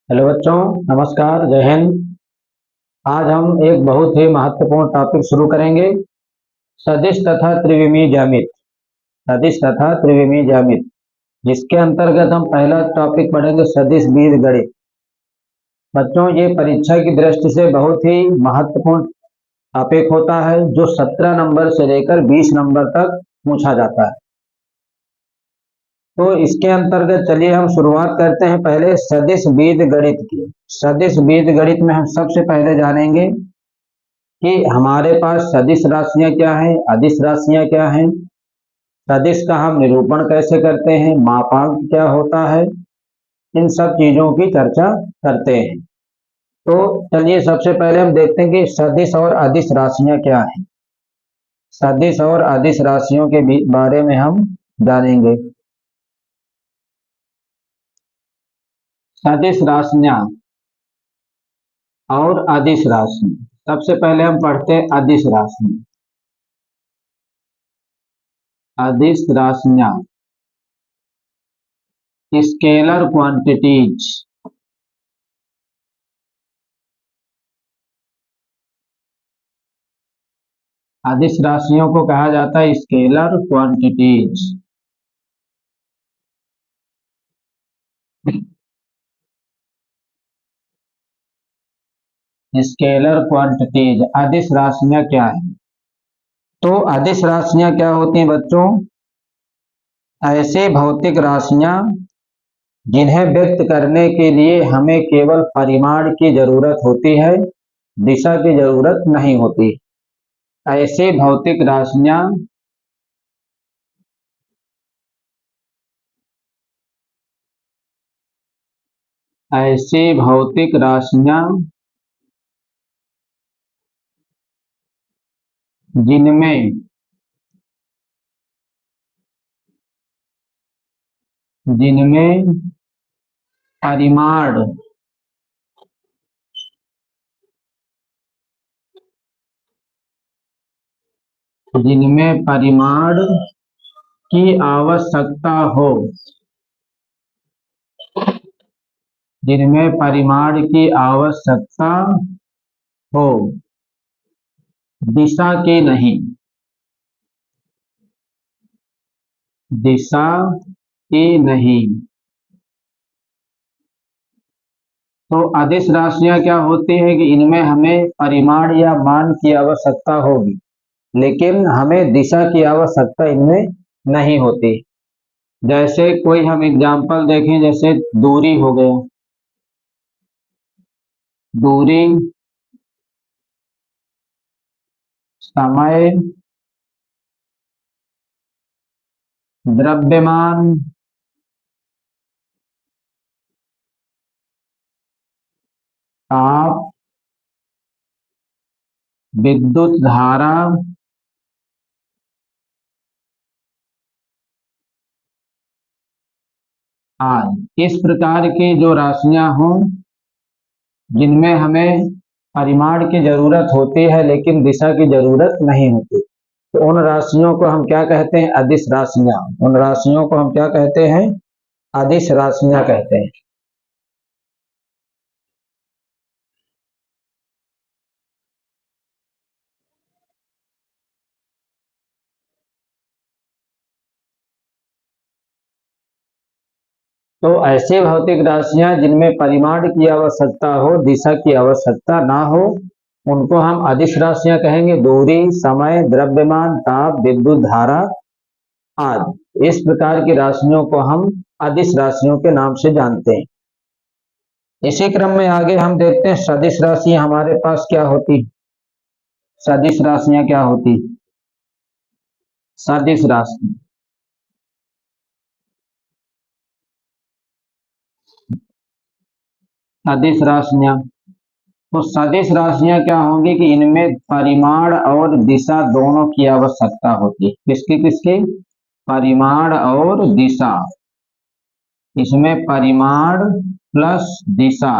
Hello बच्चों, नमस्कार, जय हिंद। आज हम एक बहुत ही महत्वपूर्ण टॉपिक शुरू करेंगे। सदिश तथा त्रिविमीय ज्यामिति। सदिश तथा त्रिविमीय ज्यामिति, जिसके अंतर्गत हम पहला टॉपिक पढ़ेंगे सदिश बीजगणित। बच्चों, ये परीक्षा की दृष्टि से बहुत ही महत्वपूर्ण टॉपिक होता है, जो 17 नंबर से लेकर 20 नंबर तक पूछा जाता है। तो इसके अंतर्गत चलिए हम शुरुआत करते हैं पहले सदिश बीजगणित की। सदिश बीजगणित में हम सबसे पहले जानेंगे कि हमारे पास सदिश राशियां क्या हैं, अदिश राशियां क्या हैं, सदिश का हम निरूपण कैसे करते हैं, मापांक क्या होता है, इन सब चीजों की चर्चा करते हैं। तो चलिए सबसे पहले हम देखते हैं कि सदिश और अदिश राशियां क्या हैं। सदिश और अदिश राशियों के बारे में हम जानेंगे। सदिश राशियां और अदिश राशि, सबसे पहले हम पढ़ते हैं अदिश राशि। अदिश राशियां स्केलर क्वांटिटीज। अदिश राशियों को कहा जाता है स्केलर क्वांटिटीज। स्केलर क्वांटिटीज अदिश राशियां क्या है? तो अदिश राशियां क्या होती हैं बच्चों? ऐसे भौतिक राशियां जिन्हें व्यक्त करने के लिए हमें केवल परिमाण की जरूरत होती है, दिशा की जरूरत नहीं होती। ऐसे भौतिक राशियां ऐसी भौतिक राशियां जिनमें जिनमें परिमाण जिनमें परिमाण की आवश्यकता हो, जिनमें परिमाण की आवश्यकता हो, दिशा की नहीं, दिशा की नहीं। तो अदिश राशियां क्या होती है कि इनमें हमें परिमाण या मान की आवश्यकता होगी, लेकिन हमें दिशा की आवश्यकता इनमें नहीं होती। जैसे कोई हम एग्जांपल देखें, जैसे दूरी हो गया। दूरी, समय, द्रव्यमान, ताप, विद्युत धारा आदि। इस प्रकार की जो राशियां हों जिनमें हमें परिमाण की जरूरत होती है लेकिन दिशा की जरूरत नहीं होती, तो उन राशियों को हम क्या कहते हैं? अदिश राशियां। उन राशियों को हम क्या कहते हैं? अदिश राशियां कहते हैं। तो ऐसे भौतिक राशियां जिनमें परिमाण की आवश्यकता हो, दिशा की आवश्यकता ना हो, उनको हम अदिश राशियां कहेंगे। दूरी, समय, द्रव्यमान, ताप, विद्युत धारा आदि, इस प्रकार की राशियों को हम अदिश राशियों के नाम से जानते हैं। इसी क्रम में आगे हम देखते हैं सदिश राशियां हमारे पास क्या होती। सदिश राशियां क्या होती? सदिश राशि, सदिश राशियां। तो सदिश राशियां क्या होंगी कि इनमें परिमाण और दिशा दोनों की आवश्यकता होती है। किसकी किसकी? परिमाण और दिशा। इसमें परिमाण प्लस दिशा,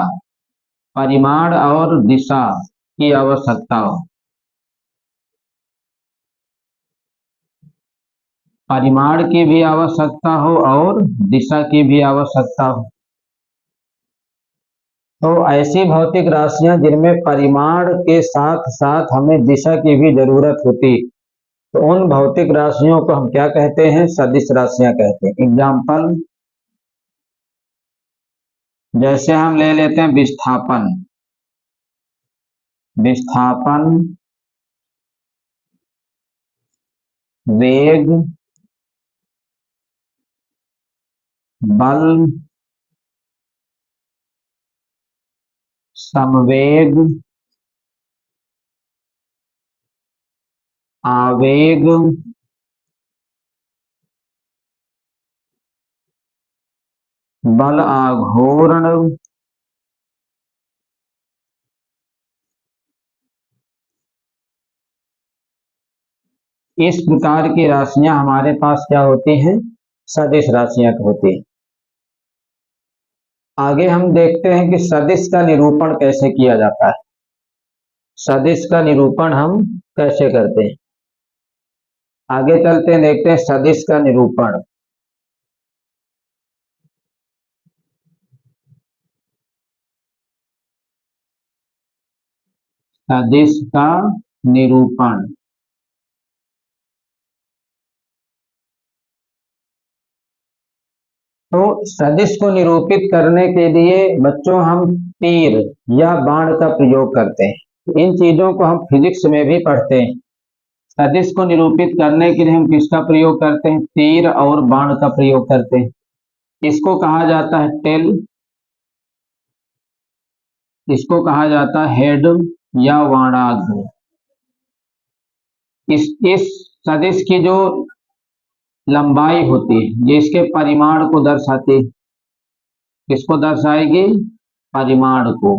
परिमाण और दिशा की आवश्यकता हो। परिमाण की भी आवश्यकता हो और दिशा की भी आवश्यकता हो। तो ऐसी भौतिक राशियां जिनमें परिमाण के साथ साथ हमें दिशा की भी जरूरत होती, तो उन भौतिक राशियों को हम क्या कहते हैं? सदिश राशियां कहते हैं। एग्जाम्पल जैसे हम ले लेते हैं विस्थापन। विस्थापन, वेग, बल, समवेग, आवेग, बल आघूर्ण, इस प्रकार की राशियां हमारे पास क्या होती हैं? सदिश राशियां होती हैं। आगे हम देखते हैं कि सदिश का निरूपण कैसे किया जाता है। सदिश का निरूपण हम कैसे करते हैं? आगे चलते हैं, देखते हैं सदिश का निरूपण। सदिश का निरूपण। तो सदिश को निरूपित करने के लिए बच्चों हम तीर या बाण का प्रयोग करते हैं। इन चीजों को हम फिजिक्स में भी पढ़ते हैं। सदिश को निरूपित करने के लिए हम किसका प्रयोग करते हैं? तीर और बाण का प्रयोग करते हैं। इसको कहा जाता है टेल, इसको कहा जाता है हेड या वाणाग्र। इस सदिश की जो लंबाई होती है, ये इसके परिमाण को दर्शाती है। किसको दर्शाएगी? परिमाण को।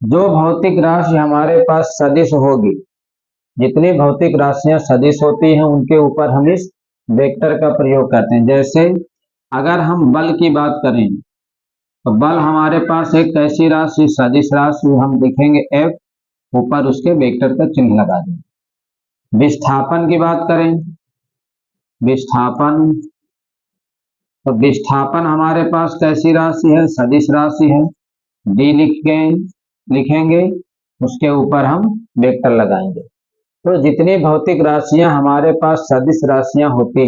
जो भौतिक राशि हमारे पास सदिश होगी, जितनी भौतिक राशियां सदिश होती हैं उनके ऊपर हम इस वेक्टर का प्रयोग करते हैं। जैसे अगर हम बल की बात करें, तो बल हमारे पास एक ऐसी राशि सदिश राशि, हम लिखेंगे F, ऊपर उसके वेक्टर का चिन्ह लगा देंगे। विस्थापन की बात करें, विस्थापन, तो विस्थापन हमारे पास कैसी राशि है? सदिश राशि है। डी लिखेंगे, उसके ऊपर हम वेक्टर लगाएंगे। तो जितनी भौतिक राशियां हमारे पास सदिश राशियां होती,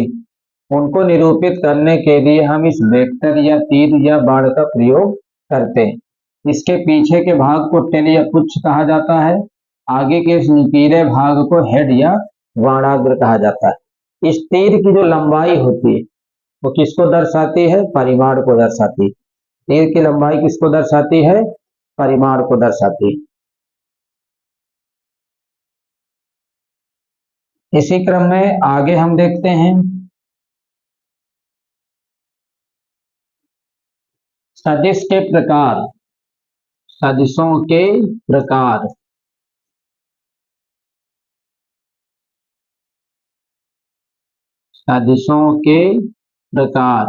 उनको निरूपित करने के लिए हम इस वेक्टर या तीर या बाण का प्रयोग करते हैं। इसके पीछे के भाग को टेल या पुच्छ कहा जाता है, आगे के इस नुकीले भाग को हेड या वाणाग्र कहा जाता है। इस तीर की जो लंबाई होती है वो किसको दर्शाती है? परिमाण को दर्शाती है। तीर की लंबाई किसको दर्शाती है? परिमाण को दर्शाती है। इसी क्रम में आगे हम देखते हैं सदिश के प्रकार। सदिशों के प्रकार। सदिशों के प्रकार।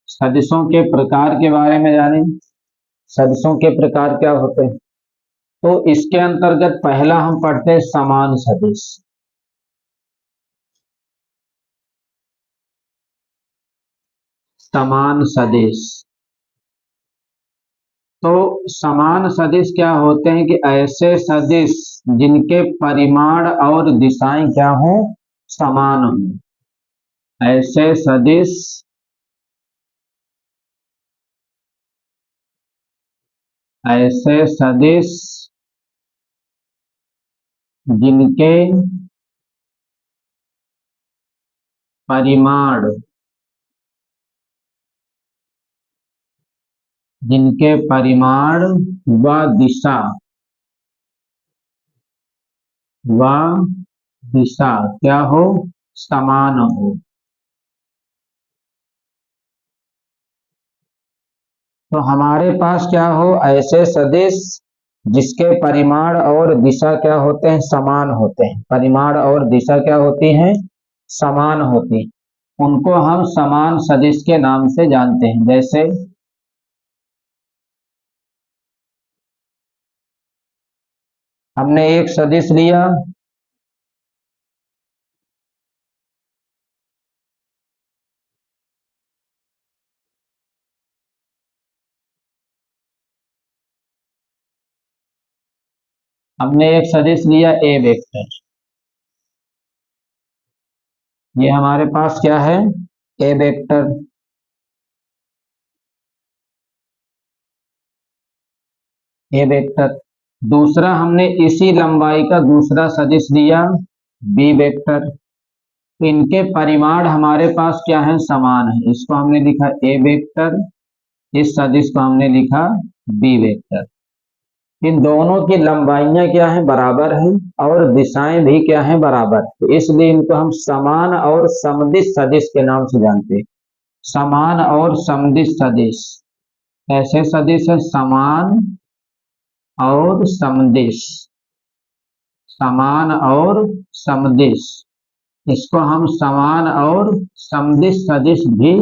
सदिशों के प्रकार के बारे में जानें। सदिशों के प्रकार क्या होते हैं? तो इसके अंतर्गत पहला हम पढ़ते हैं समान सदिश। समान सदिश। तो समान सदिश क्या होते हैं? कि ऐसे सदिश जिनके परिमाण और दिशाएं क्या हो? समान हो। ऐसे सदिश, ऐसे सदिश जिनके परिमाण, जिनके परिमाण व दिशा, व दिशा क्या हो? समान हो। तो हमारे पास क्या हो? ऐसे सदिश जिसके परिमाण और दिशा क्या होते हैं? समान होते हैं। परिमाण और दिशा क्या होती हैं? समान होती हैं। उनको हम समान सदिश के नाम से जानते हैं। जैसे हमने एक सदिश लिया, हमने एक सदिश लिया ए वेक्टर, ये हमारे पास क्या है, ए वेक्टर। A vector. दूसरा हमने इसी लंबाई का दूसरा सदिश लिया बी वेक्टर। इनके परिमाण हमारे पास क्या है, समान है, इसको हमने लिखा ए वेक्टर, इस सदिश को हमने लिखा बी वेक्टर। इन दोनों की लंबाइयां क्या है, बराबर हैं, और दिशाएं भी क्या है, बराबर, तो इसलिए इनको हम समान और समदिश सदिश के नाम से जानते हैं। समान और समदिश सदिश। ऐसे सदिश है समान और समदिश, समान और समदिश, इसको हम समान और समदिश सदिश भी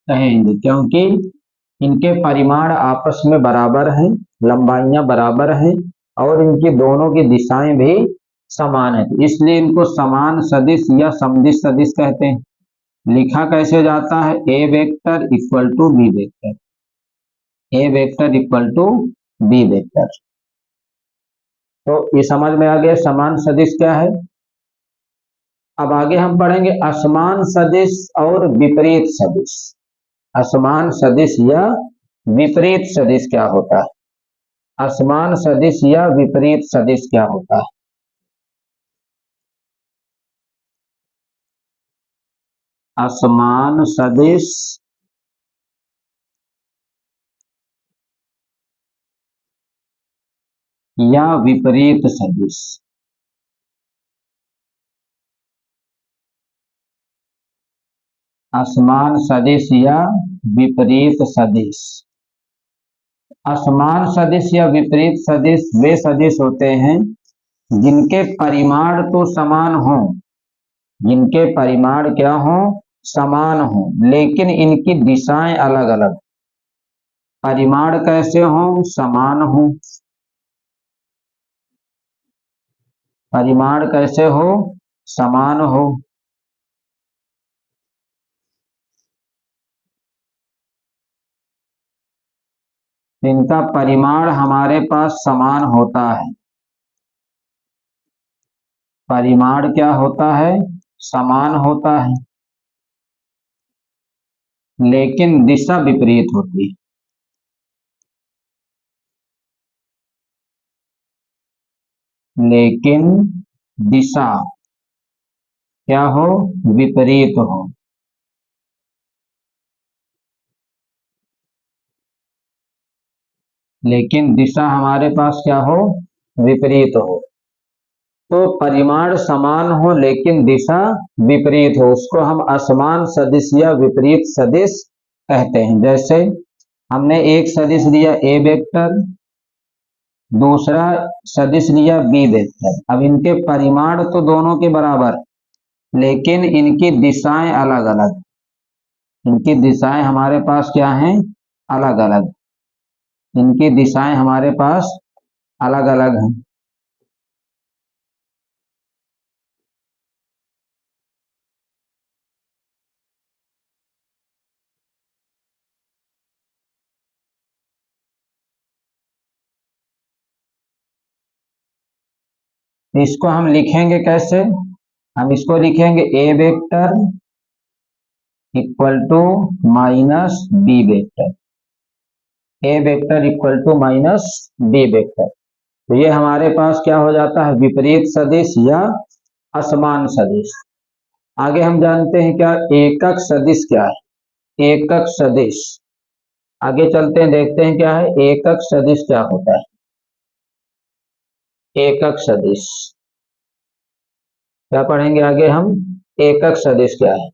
कहेंगे, क्योंकि इनके परिमाण आपस में बराबर हैं, लंबाइयां बराबर हैं, और इनकी दोनों की दिशाएं भी समान है, इसलिए इनको समान सदिश या समदिश सदिश कहते हैं। लिखा कैसे जाता है, A vector equal to B vector, A vector equal to B vector. तो ये समझ में आ गया समान सदिश क्या है। अब आगे हम पढ़ेंगे असमान सदिश और विपरीत सदिश। असमान सदिश या विपरीत सदिश क्या होता है, असमान सदिश या विपरीत सदिश क्या होता है। असमान सदिश या विपरीत सदिश। असमान सदिश या विपरीत सदिश। असमान सदिश या विपरीत सदिश वे सदिश होते हैं जिनके परिमाण तो समान हों, जिनके परिमाण क्या हों, समान हों, लेकिन इनकी दिशाएं अलग अलग। परिमाण कैसे हों, समान हों, परिमाण कैसे हो, समान हो। इनका परिमाण हमारे पास समान होता है, परिमाण क्या होता है, समान होता है, लेकिन दिशा विपरीत होती है। लेकिन दिशा क्या हो, विपरीत हो। लेकिन दिशा हमारे पास क्या हो, विपरीत हो। तो परिमाण समान हो लेकिन दिशा विपरीत हो, उसको हम असमान सदिश या विपरीत सदिश कहते हैं। जैसे हमने एक सदिश लिया ए वेक्टर, दूसरा सदिश लिया बी वेक्टर। अब इनके परिमाण तो दोनों के बराबर, लेकिन इनकी दिशाएं अलग अलग, इनकी दिशाएं हमारे पास क्या हैं, अलग अलग, इनकी दिशाएं हमारे पास अलग अलग हैं। इसको हम लिखेंगे कैसे, हम इसको लिखेंगे A vector equal to minus B vector, A vector equal to minus B vector. तो ये हमारे पास क्या हो जाता है, विपरीत सदिश या असमान सदिश। आगे हम जानते हैं क्या एकक सदिश क्या है, एकक सदिश। आगे चलते हैं, देखते हैं क्या है एकक सदिश क्या होता है। एकक सदिश क्या पढ़ेंगे आगे हम, एकक सदिश क्या है।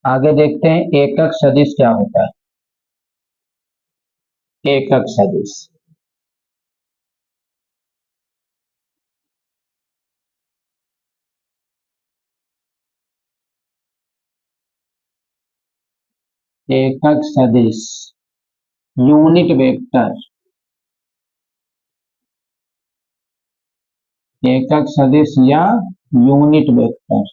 आगे देखते हैं एकक सदिश क्या होता है। एकक सदिश एकक सदिश यूनिट वेक्टर, एकक सदिश या यूनिट वेक्टर,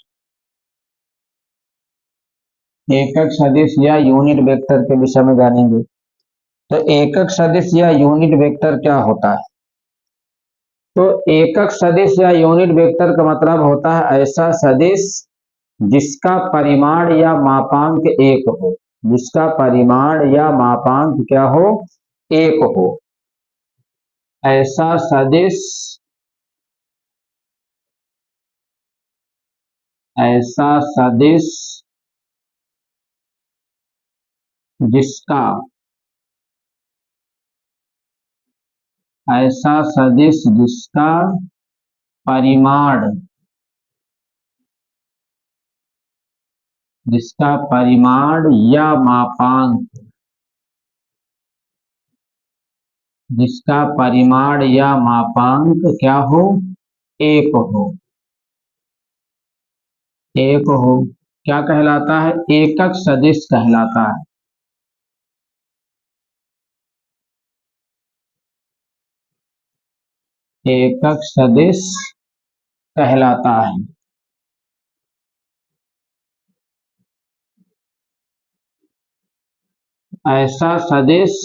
एकक सदिश या यूनिट वेक्टर के विषय में जानेंगे। तो एकक सदिश या यूनिट वेक्टर क्या होता है? तो एकक सदिश या यूनिट वेक्टर का मतलब होता है ऐसा सदिश जिसका परिमाण या मापांक एक हो, जिसका परिमाण या मापांक क्या हो? एक हो। ऐसा सदिश, ऐसा सदिश जिसका, ऐसा सदिश जिसका परिमाण, जिसका परिमाण या मापांक, जिसका परिमाण या मापांक क्या हो? एक हो, एक हो। क्या कहलाता है? एकक सदिश कहलाता है। एकक सदिश कहलाता है। ऐसा सदिश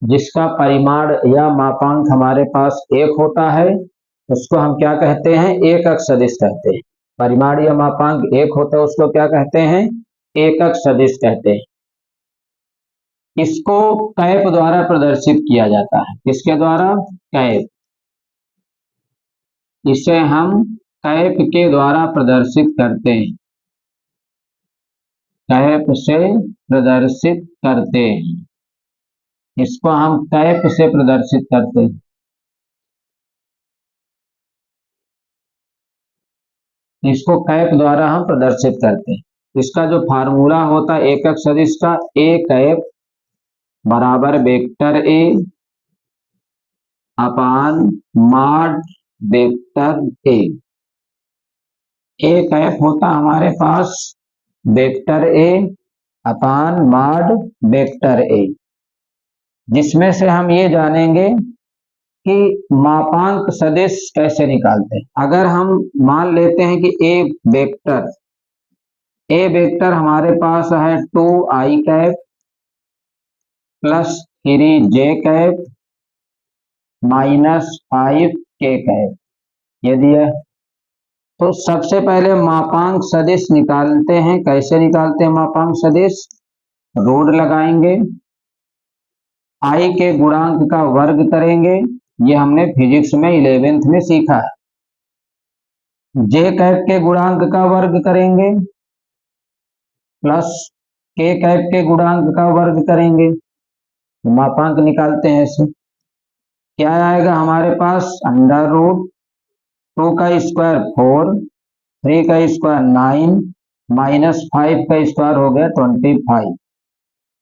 जिसका परिमाण या मापांक हमारे पास एक होता है उसको हम क्या कहते हैं? एकक सदिश कहते हैं। परिमाण या मापांक एक होता है उसको क्या कहते हैं? एकक सदिश कहते हैं। इसको कैप द्वारा प्रदर्शित किया जाता है। किसके द्वारा? कैप। इसे हम कैप के द्वारा प्रदर्शित करते हैं, कैप से प्रदर्शित करते हैं। इसको हम कैप से प्रदर्शित करते हैं। इसको कैप द्वारा हम प्रदर्शित करते हैं। इसका जो फार्मूला होता है एकक सदिश का, ए कैप बराबर vector A upon mod vector A. A cap होता हमारे पास vector A upon mod vector A, जिसमें से हम ये जानेंगे कि मापांक सदिश कैसे निकालते हैं। अगर हम मान लेते हैं कि ए वेक्टर, ए वेक्टर हमारे पास है 2i cap plus 3j cap minus 5k cap, ये दिया है। तो सबसे पहले मापांक सदिश निकालते हैं। कैसे निकालते हैं मापांक सदिश? रूट लगाएंगे, आई के गुणांक का वर्ग करेंगे, ये हमने फिजिक्स में 11th में सीखा है। जे कैप के गुणांक का वर्ग करेंगे प्लस के कैप के गुणांक का वर्ग करेंगे, तो मापांक निकालते हैं ऐसे। क्या आएगा हमारे पास? अंडर रूट 2 का स्क्वायर 4, 3 का स्क्वायर 9 माइनस 5 का स्क्वायर हो गया 25।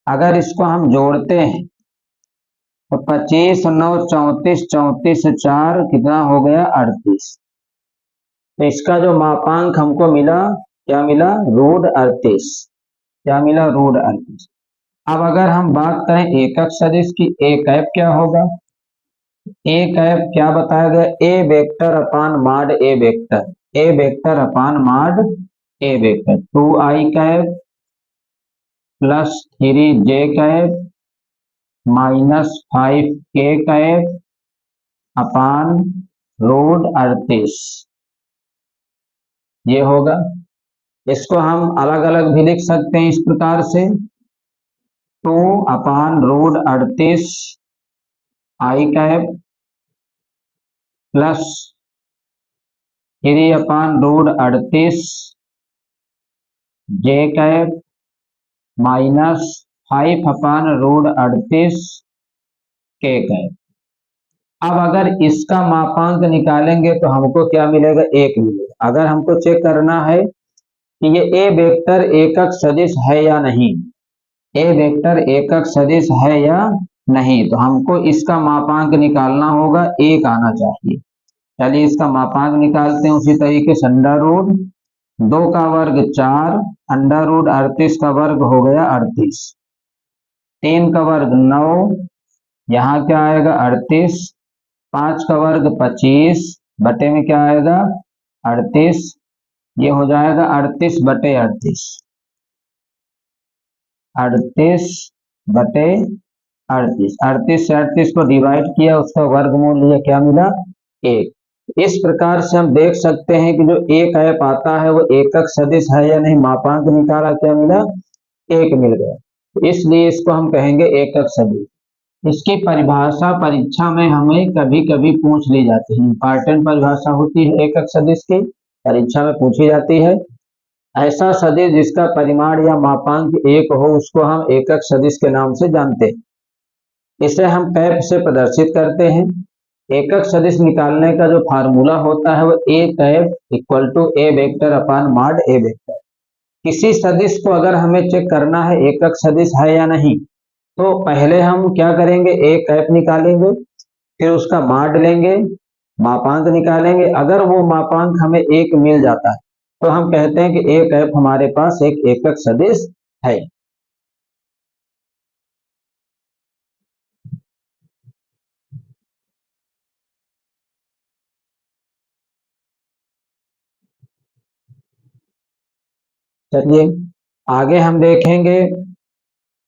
अगर इसको हम जोड़ते हैं तो 25 9 34, 34 से 4 कितना हो गया? 38। तो इसका जो मापांक हमको मिला, क्या मिला? रूट 38। क्या मिला? रूट 38। अब अगर हम बात करें एकक सदिश की, ए कैप क्या होगा? ए कैप क्या बताया गया? A vector upon mod A vector, A vector upon mod A vector. 2i cap plus 3j cap minus 5k cap upon root 38, ये होगा। इसको हम अलग अलग भी लिख सकते हैं इस प्रकार से, 2 अपान रूट 38 आई कैप प्लस 3 अपान रूट 38 जे कैप माइनस 5 अपान रूट 38 के कैप। अब अगर इसका मापांक निकालेंगे तो हमको क्या मिलेगा? एक मिलेगा। अगर हमको चेक करना है कि ये ए वेक्टर एकक सदिश है या नहीं, ए वेक्टर एकक सदिश है या नहीं, तो हमको इसका मापांक निकालना होगा, एक आना चाहिए। चलिए इसका मापांक निकालते हैं उसी तरीके से। अंडर रूट 2 का वर्ग 4, अंडर रूट 38 का वर्ग हो गया 38। 3 का वर्ग 9, यहाँ क्या आएगा 38, 5 का वर्ग 25 बटे में क्या आएगा 38, ये हो जाएगा 38 बटे 38, 38 बटे 38, 38 से 38 को डिवाइड किया, उसका वर्गमूल लिया, क्या मिला 1। इस प्रकार से हम देख सकते हैं कि जो एक ऐप आता है वो एकक सदिश है या नहीं, मापांक निकाला, क्या मिला 1 मिल गया, इसलिए इसको हम कहेंगे एकक सदिश। इसकी परिभाषा परीक्षा में हमें कभी कभी पूछ ली जाती है, इंपॉर्टेंट परिभाषा होती है एकक सदिश की, परीक्षा में पूछी जाती है। ऐसा सदिश जिसका परिमाण या मापांक 1 हो उसको हम एकक सदिश के नाम से जानते हैं। इसे हम कैप से प्रदर्शित करते हैं। एकक सदिश निकालने का जो फार्मूला होता है वो A cap equal to A vector upon mod A vector. किसी सदिश को अगर हमें चेक करना है एकक सदिश है या नहीं, तो पहले हम क्या करेंगे, ए कैप निकालेंगे, फिर उसका मॉड लेंगे, मापांक निकालेंगे। अगर वो मापांक हमें 1 मिल जाता है तो हम कहते हैं कि ए कैप हमारे पास एक एकक सदिश है। चलिए आगे हम देखेंगे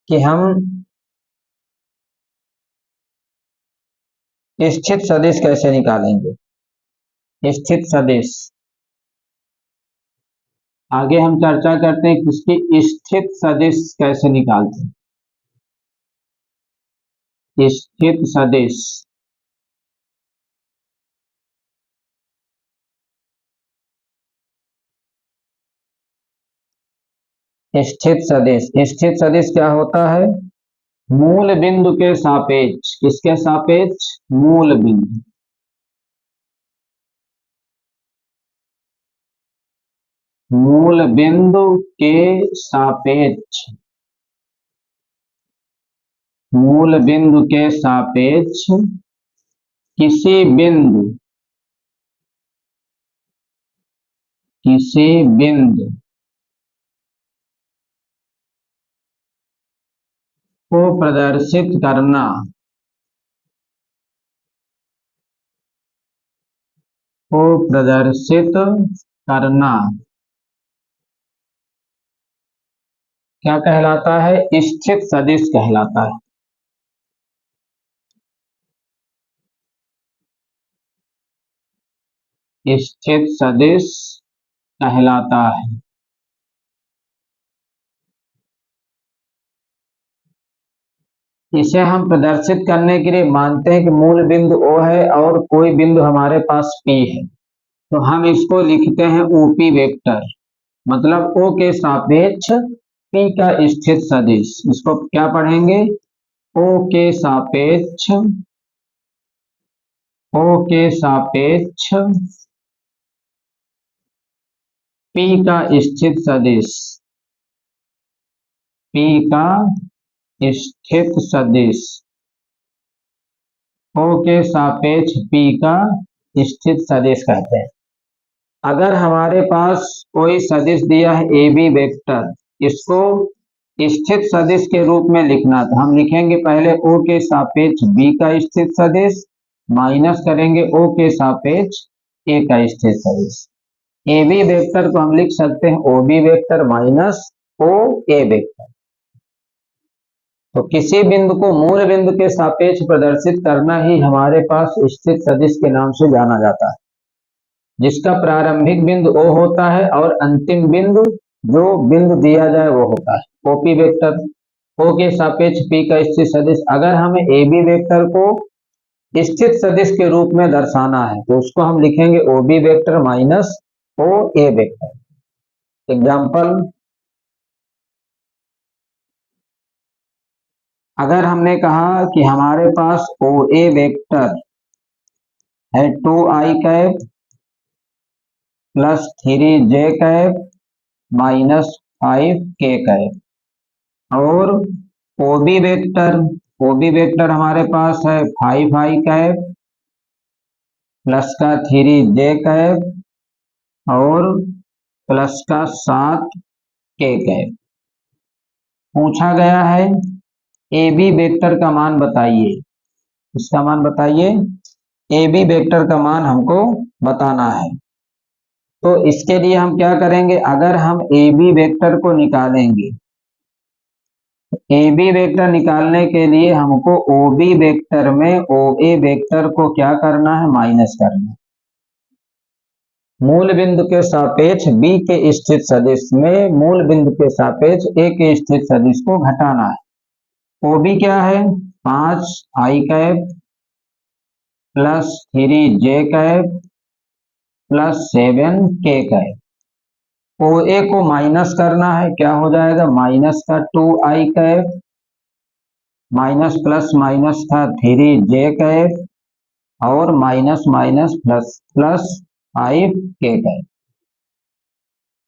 कि हम स्थित सदिश कैसे निकालेंगे। स्थित सदिश आगे हम चर्चा करते हैं किसकी स्थित सदिश कैसे निकालते हैं। स्थित सदिश स्थित सदिश क्या होता है, मूल बिंदु के सापेक्ष, किसके सापेक्ष, मूल बिंदु, मूल बिंदु के सापेक्ष, मूल बिंदु के सापेक्ष किसी बिंदु, किसी बिंदु को प्रदर्शित करना, को प्रदर्शित करना क्या कहलाता है, स्थित सदिश कहलाता है। स्थित सदिश कहलाता है। इसे हम प्रदर्शित करने के लिए मानते हैं कि मूल बिंदु O है और कोई बिंदु हमारे पास P है, तो हम इसको लिखते हैं OP वेक्टर, मतलब O के सापेक्ष P का स्थित सदिश। इसको क्या पढ़ेंगे, O के सापेक्ष, O के सापेक्ष P का स्थित सदिश, P का स्थित सदिश, O के सापेक्ष P का स्थित सदिश कहते हैं। अगर हमारे पास कोई सदिश दिया है AB वेक्टर, इसको स्थित सदिश के रूप में लिखना, तो हम लिखेंगे पहले O के सापेक्ष B का स्थित सदिश माइनस करेंगे O के सापेक्ष A का स्थित सदिश। AB वेक्टर को हम लिख सकते हैं OB vector minus OA vector. तो किसी बिंदु को मूल बिंदु के सापेक्ष प्रदर्शित करना ही हमारे पास स्थित सदिश के नाम से जाना जाता है, जिसका प्रारंभिक बिंदु O होता है और अंतिम बिंदु जो बिंदु दिया जाए वो होता है OP वेक्टर। O के सापेक्ष P का स्थित सदिश, अगर हमें AB वेक्टर को स्थित सदिश के रूप में दर्शाना है तो उसको हम लिखेंगे OB vector minus OA vector. Example, अगर हमने कहा कि हमारे पास OA वेक्टर है 2i cap plus 3j cap minus 5k cap, और OB वेक्टर हमारे पास है 5i कैप प्लस का 3j कैप और प्लस का 7k कैप। पूछा गया है ए बी वेक्टर का मान बताइए। इसका मान बताइए, ए बी वेक्टर का मान हमको बताना है। तो इसके लिए हम क्या करेंगे, अगर हम ए बी वेक्टर को निकालेंगे, ए बी वेक्टर निकालने के लिए हमको ओ बी वेक्टर में ओ ए वेक्टर को क्या करना है, माइनस करना है। मूल बिंदु के सापेक्ष बी के स्थित सदिश में मूल बिंदु के सापेक्ष ए के स्थित सदिश को घटाना है। ओ बी क्या है, 5 आई कैप प्लस 3 जे कैप प्लस 7 के कैप। ओ ए को माइनस करना है, क्या हो जाएगा, माइनस का 2 आई कैप माइनस प्लस माइनस था 3 जे कैप और माइनस माइनस प्लस प्लस 5 के कैप।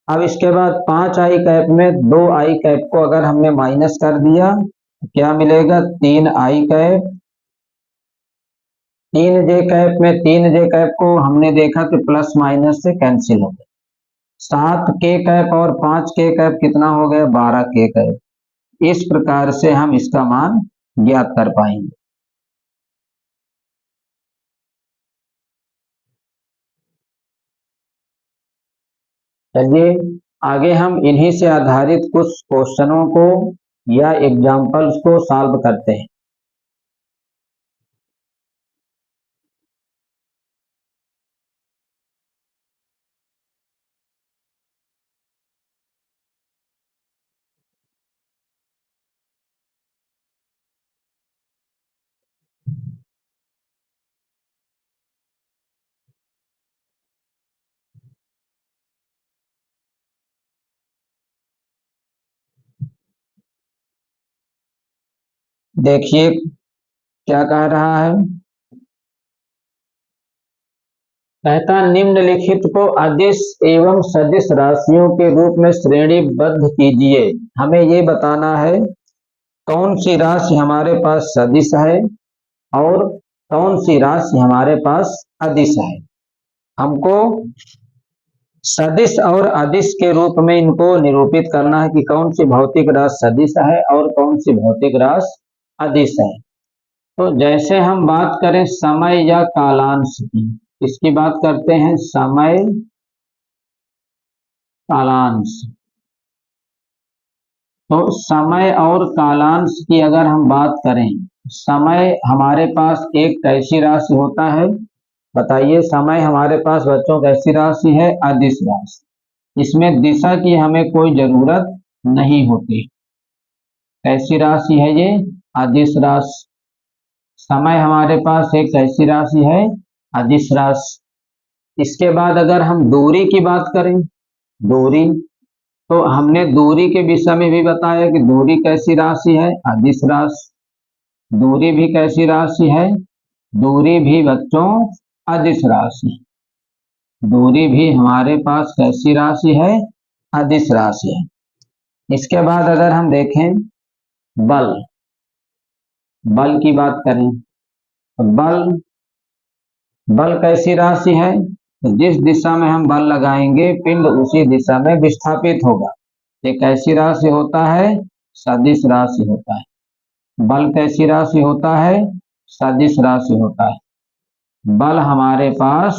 अब इसके बाद 5 आई कैप में 2 आई कैप को अगर हमने माइनस कर दिया तो क्या मिलेगा, 3 आई कैप। 3 जे कैप में 3 जे कैप को हमने देखा कि प्लस माइनस से कैंसिल हो गया। 7 के कैप और 5 के कैप कितना हो गया, 12 के कैप। इस प्रकार से हम इसका मान ज्ञात कर पाएंगे। चलिए आगे हम इन्हीं से आधारित कुछ क्वेश्चनों को या एग्जाम्पल्स को सॉल्व करते हैं। देखिए क्या कह रहा है, कहता निम्नलिखित को अदिश एवं सदिश राशियों के रूप में श्रेणीबद्ध कीजिए। हमें ये बताना है कौन सी राशि हमारे पास सदिश है और कौन सी राशि हमारे पास अदिश है। हमको सदिश और अदिश के रूप में इनको निरूपित करना है कि कौन सी भौतिक राशि सदिश है और कौन सी भौतिक राशि अदिश है। तो जैसे हम बात करें समय या कालांश की, इसकी बात करते हैं समय कालांश। तो समय और कालांश की अगर हम बात करें, समय हमारे पास एक कैसी राशि होता है, बताइए। समय हमारे पास बच्चों कैसी राशि है, अदिश राशि। इसमें दिशा की हमें कोई जरूरत नहीं होती। कैसी राशि है ये, अदिश राशि। समय हमारे पास एक कैसी राशि है, अदिश राशि। इसके बाद अगर हम दूरी की बात करें, दूरी, तो हमने दूरी के विषय में भी बताया कि दूरी कैसी राशि है, अदिश राशि। दूरी भी कैसी राशि है, दूरी भी बच्चों अदिश राशि। दूरी भी हमारे पास कैसी राशि है, अदिश राशि है। इसके बाद अगर हम देखें बल, बल की बात करें तो बल, बल कैसी राशि है, तो जिस दिशा में हम बल लगाएंगे पिंड उसी दिशा में विस्थापित होगा। ये कैसी राशि होता है, सदिश राशि होता है। बल कैसी राशि होता है, सदिश राशि होता है। बल हमारे पास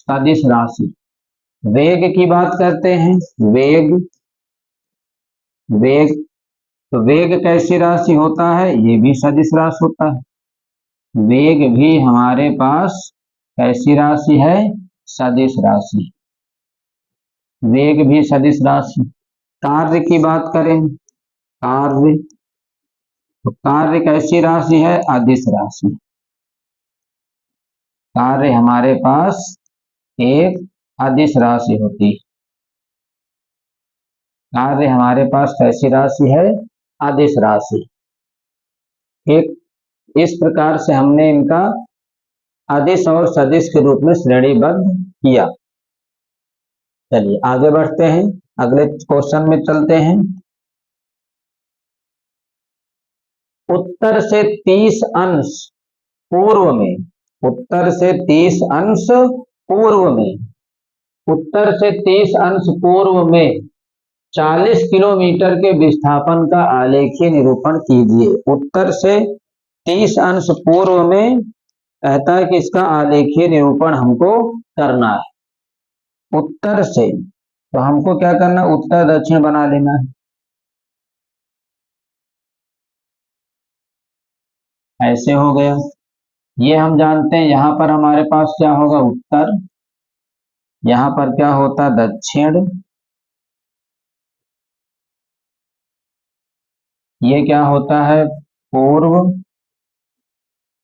सदिश राशि। वेग की बात करते हैं, वेग, वेग, तो वेग कैसी राशि होता है, ये भी सदिश राशि होता है। वेग भी हमारे पास कैसी राशि है, सदिश राशि। वेग भी सदिश राशि। कार्य की बात करें, कार्य, तो कार्य कैसी राशि है, अदिश राशि। कार्य हमारे पास एक अदिश राशि होती है। कार्य हमारे पास कैसी राशि है, अदिश राशि। एक इस प्रकार से हमने इनका अदिश और सदिश के रूप में श्रेणीबद्ध किया। चलिए आगे बढ़ते हैं, अगले क्वेश्चन में चलते हैं। उत्तर से 30 अंश पूर्व में, उत्तर से 30 अंश पूर्व में, उत्तर से 30 अंश पूर्व में 40 किलोमीटर के विस्थापन का आलेखीय निरूपण कीजिए। उत्तर से 30 अंश पूर्व में कहता है कि इसका आलेखीय निरूपण हमको करना है। उत्तर से तो हमको क्या करना, उत्तर दक्षिण बना लेना है। ऐसे हो गया। ये हम जानते हैं, यहां पर हमारे पास क्या होगा, उत्तर। यहां पर क्या होता, दक्षिण। ये क्या होता है, पूर्व।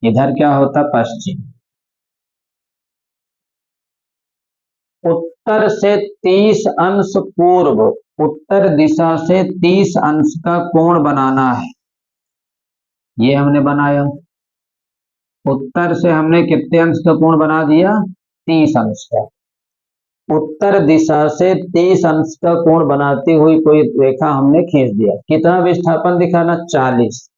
इधर क्या होता, पश्चिम। उत्तर से 30 अंश पूर्व, उत्तर दिशा से 30 अंश का कोण बनाना है। ये हमने बनाया। उत्तर से हमने कितने अंश का कोण बना दिया, 30 अंश का। उत्तर दिशा से 30 अंश का कोण बनाती हुई कोई रेखा हमने खींच दिया। कितना विस्थापन दिखाना, 40।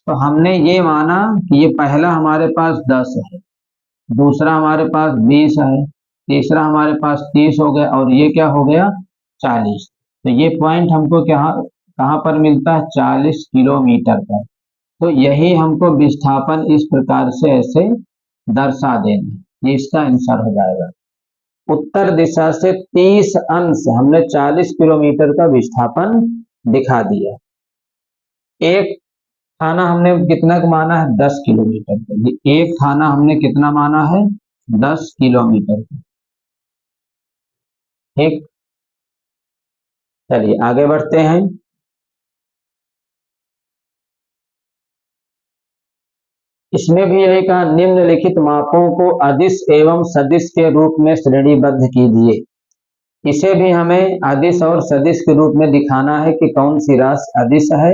तो हमने ये माना कि ये पहला हमारे पास 10 है, दूसरा हमारे पास 20 है, तीसरा हमारे पास 30 हो गया, और ये क्या हो गया, 40। तो ये पॉइंट हमको क्या, कहाँ पर मिलता है, 40 किलोमीटर पर। तो यही हमको विस्थापन इस प्रकार से ऐसे दर्शा देना, ये इसका आंसर हो जाएगा। उत्तर दिशा से 30 अंश हमने 40 किलोमीटर का विस्थापन दिखा दिया। एक थाना हमने कितना माना है, 10 किलोमीटर का। ये एक थाना हमने कितना माना है, 10 किलोमीटर का। ठीक, चलिए आगे बढ़ते हैं। इसमें भी यही कहा, निम्नलिखित मापों को अदिश एवं सदिश के रूप में श्रेणीबद्ध कीजिए। इसे भी हमें अदिश और सदिश के रूप में दिखाना है कि कौन सी राशि अदिश है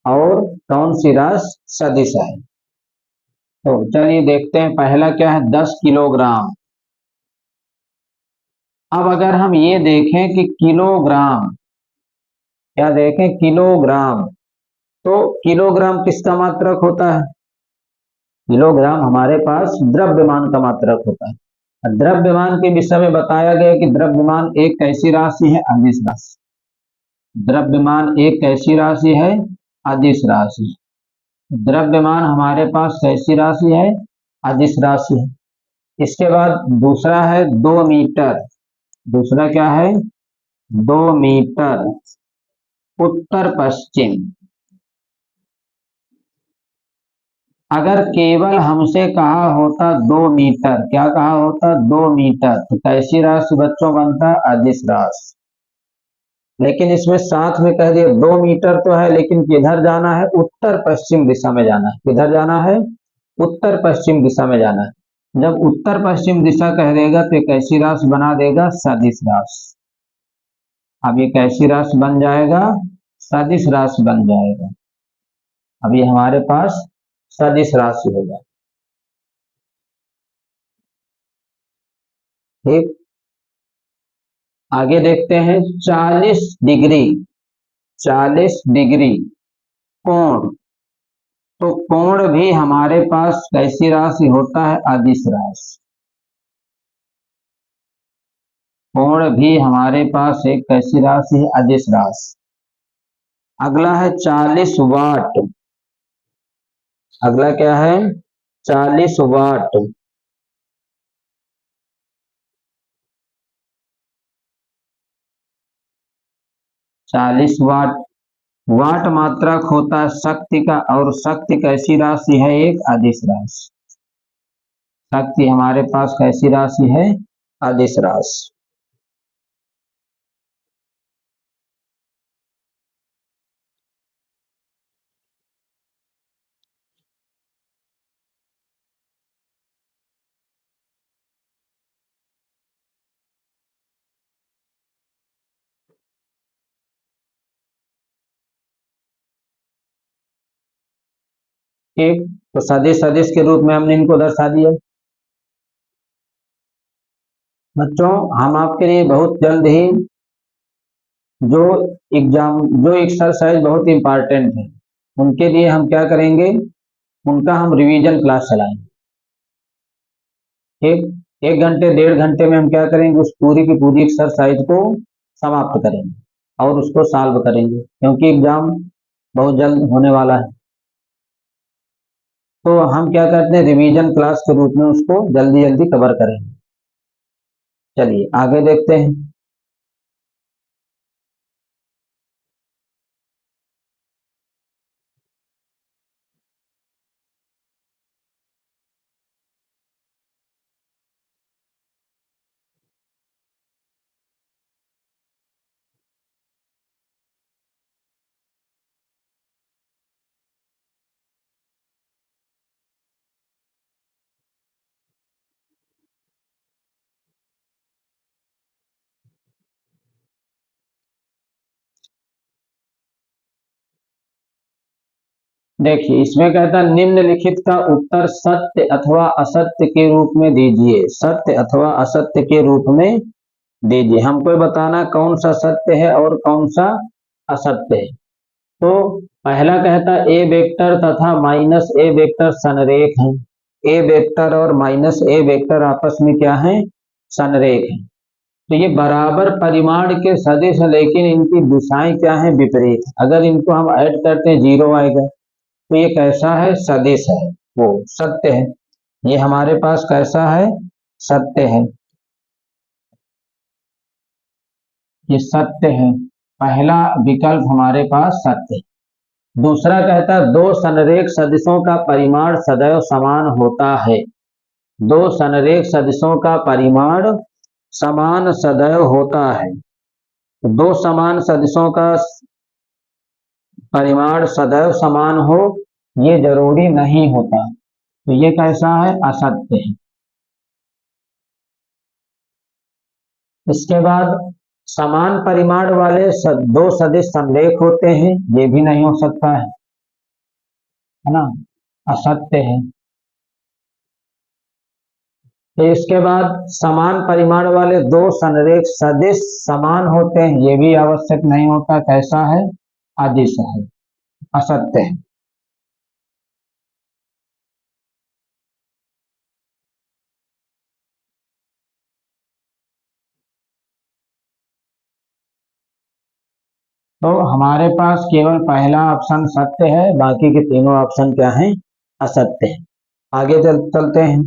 और कौन सी राशि सदिश है। तो चलिए देखते हैं, पहला क्या है, 10 किलोग्राम। अब अगर हम ये देखें कि किलोग्राम, क्या देखें, किलोग्राम, तो किलोग्राम किसका मात्रक होता है, किलोग्राम हमारे पास द्रव्यमान का मात्रक होता है। द्रव्यमान के विषय में बताया गया कि द्रव्यमान एक कैसी राशि है, अदिश राशि। द्रव्यमान एक कैसी राशि है, अदिश राशि। द्रव्यमान हमारे पास कैसी राशि है, अदिश राशि है। इसके बाद दूसरा है 2 मीटर। दूसरा क्या है, 2 मीटर उत्तर पश्चिम। अगर केवल हमसे कहा होता 2 मीटर, क्या कहा होता, 2 मीटर, तो कैसी राशि बच्चों बनता, अदिश राशि। लेकिन इसमें साथ में कह दिया 2 मीटर तो है, लेकिन किधर जाना है, उत्तर पश्चिम दिशा में जाना है। किधर जाना है, उत्तर पश्चिम दिशा में जाना है। जब उत्तर पश्चिम दिशा कह देगा तो एक ऐसी राशि बना देगा, सदिश राशि। अब ये कैसी राशि बन जाएगा, सदिश राशि बन जाएगा। अब ये हमारे पास सदिश राशि होगा। ठीक, आगे देखते हैं, 40 डिग्री, 40 डिग्री कोण। तो कोण भी हमारे पास कैसी राशि होता है, अदिश राशि। कोण भी हमारे पास एक कैसी राशि है, अदिश राशि। अगला है 40 वाट। अगला क्या है, 40 वाट। 40 वाट, वाट मात्रक होता है शक्ति का, और शक्ति कैसी राशि है, एक अदिश राशि। शक्ति हमारे पास कैसी राशि है, अदिश राशि। ठीक, तो सदिश सदिश के रूप में हमने इनको दर्शा दिया। बच्चों हम आपके लिए बहुत जल्द ही जो एग्जाम, जो एक्सरसाइज बहुत इंपॉर्टेंट है, उनके लिए हम क्या करेंगे, उनका हम रिवीजन क्लास चलाएंगे। ठीक, 1 घंटे 1.5 घंटे में हम क्या करेंगे, उस पूरी की पूरी एक्सरसाइज को समाप्त करेंगे। और उसको सॉल्व करेंगे, क्योंकि एग्जाम बहुत जल्द होने वाला है। तो हम क्या करते हैं, रिवीजन क्लास के रूप में उसको जल्दी जल्दी कवर करेंगे। चलिए आगे देखते हैं। देखिए इसमें कहता है निम्नलिखित का उत्तर सत्य अथवा असत्य के रूप में दीजिए, सत्य अथवा असत्य के रूप में दीजिए। हमको बताना कौन सा सत्य है और कौन सा असत्य है। तो पहला कहता ए वेक्टर तथा माइनस ए वेक्टर संरेख हैं। ए वेक्टर और माइनस ए वेक्टर आपस में क्या है, संरेख हैं। तो ये बराबर परिमाण के सदिश है, लेकिन इनकी दिशाएं क्या है, विपरीत। अगर इनको हम ऐड करते हैं जीरो आएगा। तो ये कैसा है, सदिश है, वो सत्य है। ये हमारे पास कैसा है, सत्य है, ये सत्य है। पहला विकल्प हमारे पास सत्य है। दूसरा कहता है दो संरेख सदिशों का परिमाण सदैव समान होता है। दो संरेख सदिशों का परिमाण समान सदैव होता है। दो समान सदिशों का परिमाण सदैव समान हो, ये जरूरी नहीं होता। तो ये कैसा है, असत्य है। इसके बाद समान परिमाण वाले दो सदिश संरेख होते हैं, ये भी नहीं हो सकता है ना, असत्य है। तो इसके बाद समान परिमाण वाले दो संरेख सदिश समान होते हैं, ये भी आवश्यक नहीं होता, कैसा है, अदिश है, असत्य है। तो हमारे पास केवल पहला ऑप्शन सत्य है, बाकी के तीनों ऑप्शन क्या हैं, असत्य है। आगे चलते हैं।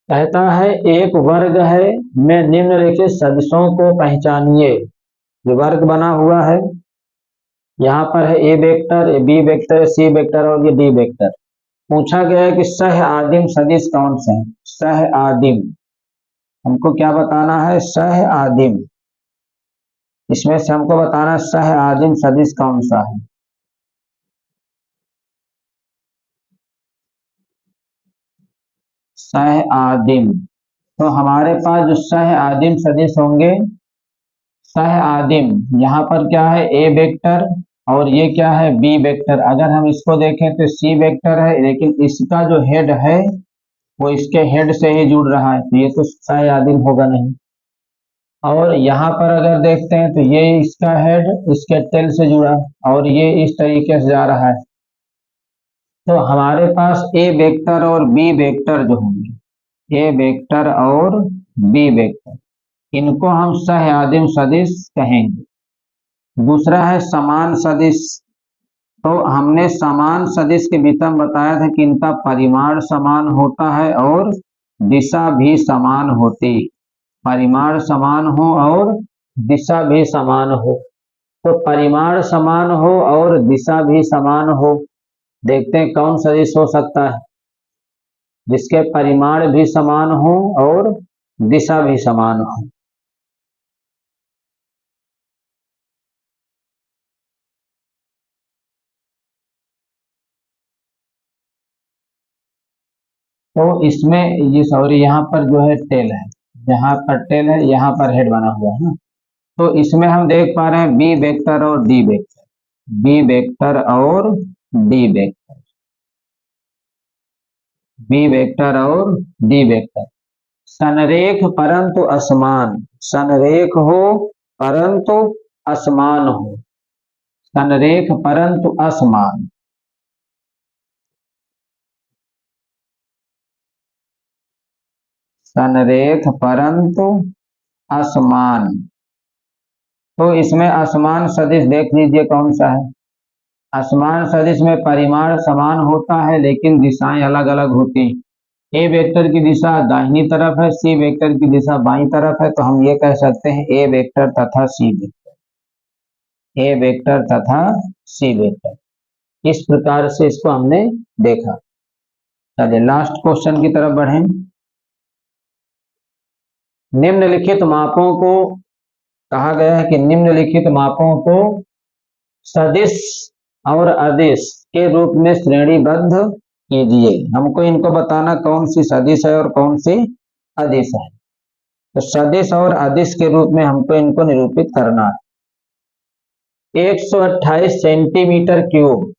कहता है एक वर्ग है में निम्नलिखित सदिशों को पहचानिए। जो वर्ग बना हुआ है, यहाँ पर है A vector, B vector, C vector और ये डी वेक्टर। पूछा गया है कि सह आदिम सदिश कौन सा है, सह आदिम। हमको क्या बताना है, सह आदिम। इसमें से हमको बताना है सह आदिम सदिश कौन सा है। सह आदिम। तो हमारे पास जो सह आदिम सदिश होंगे, सह आदिम, यहाँ पर क्या है, ए वेक्टर और ये क्या है, बी वेक्टर। अगर हम इसको देखें तो सी वेक्टर है, लेकिन इसका जो हेड है वो इसके हेड से ही जुड़ रहा है, तो ये तो सह आदिम होगा नहीं। और यहाँ पर अगर देखते हैं तो ये इसका हेड इसके टेल से जुड़ा और ये इस तरीके से जा रहा है। तो हमारे पास ए वेक्टर और बी वेक्टर जो होंगे, ए वेक्टर और बी वेक्टर, इनको हम सह आदिम सदिश कहेंगे। दूसरा है समान सदिश। तो हमने समान सदिश के भीतर बताया था कि इनका परिमाण समान होता है और दिशा भी समान होती। परिमाण समान हो और दिशा भी समान हो। तो परिमाण समान हो और दिशा भी समान हो, देखते हैं कौन सदिश हो सकता है जिसके परिमाण भी समान हो और दिशा भी समान हो। तो इसमें ये सॉरी यहाँ पर जो है टेल है, जहाँ पर टेल है यहाँ पर हेड बना हुआ है ना। तो इसमें हम देख पा रहे हैं बी वेक्टर और डी वेक्टर, बी वेक्टर और डी वेक्टर, बी वेक्टर और डी वेक्टर। संरेख परंतु असमान, संरेख हो परंतु असमान हो, संरेख परंतु असमान, संरेख परंतु असमान। तो इसमें असमान सदिश देख लीजिए कौन सा है। असमान सदिश में परिमाण समान होता है लेकिन दिशाएं अलग अलग होती हैं। ए वेक्टर की दिशा दाहिनी तरफ है, सी वेक्टर की दिशा बाईं तरफ है, तो हम ये कह सकते हैं ए वेक्टर तथा सी वेक्टर, ए वेक्टर तथा सी वेक्टर। इस प्रकार से इसको हमने देखा। चलिए लास्ट क्वेश्चन की तरफ बढ़ें। निम्नलिखित मापों को कहा गया है कि निम्नलिखित मापों को सदिश और अदिश के रूप में श्रेणीबद्ध कीजिए। हमको इनको बताना कौन सी सदिश है और कौन सी अदिश है। तो सदिश और अदिश के रूप में हमको इनको निरूपित करना है। 128 सेंटीमीटर क्यूब,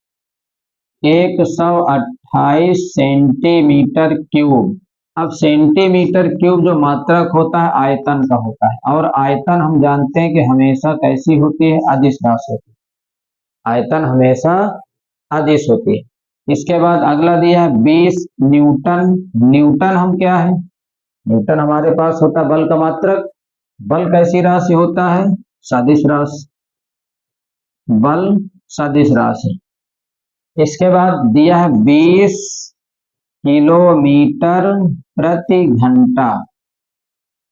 128 सेंटीमीटर क्यूब। अब सेंटीमीटर क्यूब जो मात्रक होता है आयतन का होता है, और आयतन हम जानते हैं कि हमेशा कैसी होती है, अदिश राशि होती है। आयतन हमेशा अदिश होती है। इसके बाद अगला दिया है 20 न्यूटन। न्यूटन हम क्या है, न्यूटन हमारे पास होता है बल का मात्रक। बल कैसी राशि होता है, सदिश राशि, बल सदिश राशि। इसके बाद दिया है 20 किलोमीटर प्रति घंटा,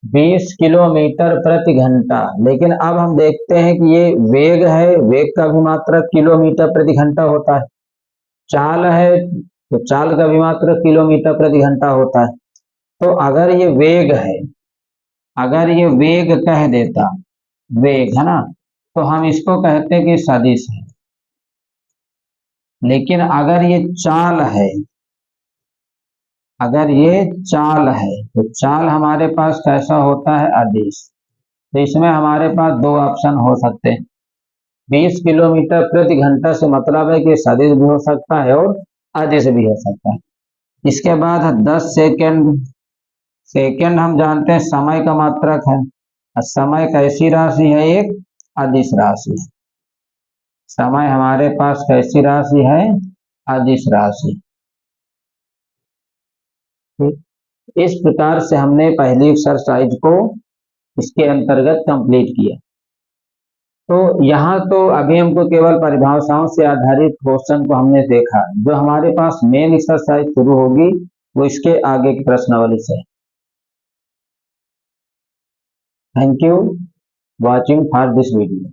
20 किलोमीटर प्रति घंटा। लेकिन अब हम देखते हैं कि ये वेग है, वेग का भी मात्रक किलोमीटर प्रति घंटा होता है। चाल है तो चाल का भी मात्रक किलोमीटर प्रति घंटा होता है। तो अगर ये वेग है, अगर ये वेग कह देता, वेग है ना, तो हम इसको कहते हैं कि सदिश है। लेकिन अगर ये चाल है, अगर ये चाल है तो चाल हमारे पास कैसा होता है, अदिश। तो इसमें हमारे पास दो ऑप्शन हो सकते हैं। 20 किलोमीटर प्रति घंटा से मतलब है कि सदिश भी हो सकता है और अदिश भी हो सकता है। इसके बाद है 10 सेकेंड। सेकेंड हम जानते हैं समय का मात्रक है, और समय कैसी राशि है, एक अदिश राशि है। समय हमारे पास कैसी राशि है, अदिश राशि। इस प्रकार से हमने पहली एक्सरसाइज को इसके अंतर्गत कंप्लीट किया। तो यहाँ तो अभी हमको केवल परिभाषाओं से आधारित क्वेश्चन को हमने देखा। जो हमारे पास मेन एक्सरसाइज शुरू होगी वो इसके आगे की प्रश्नावली से। Thank you watching for this video.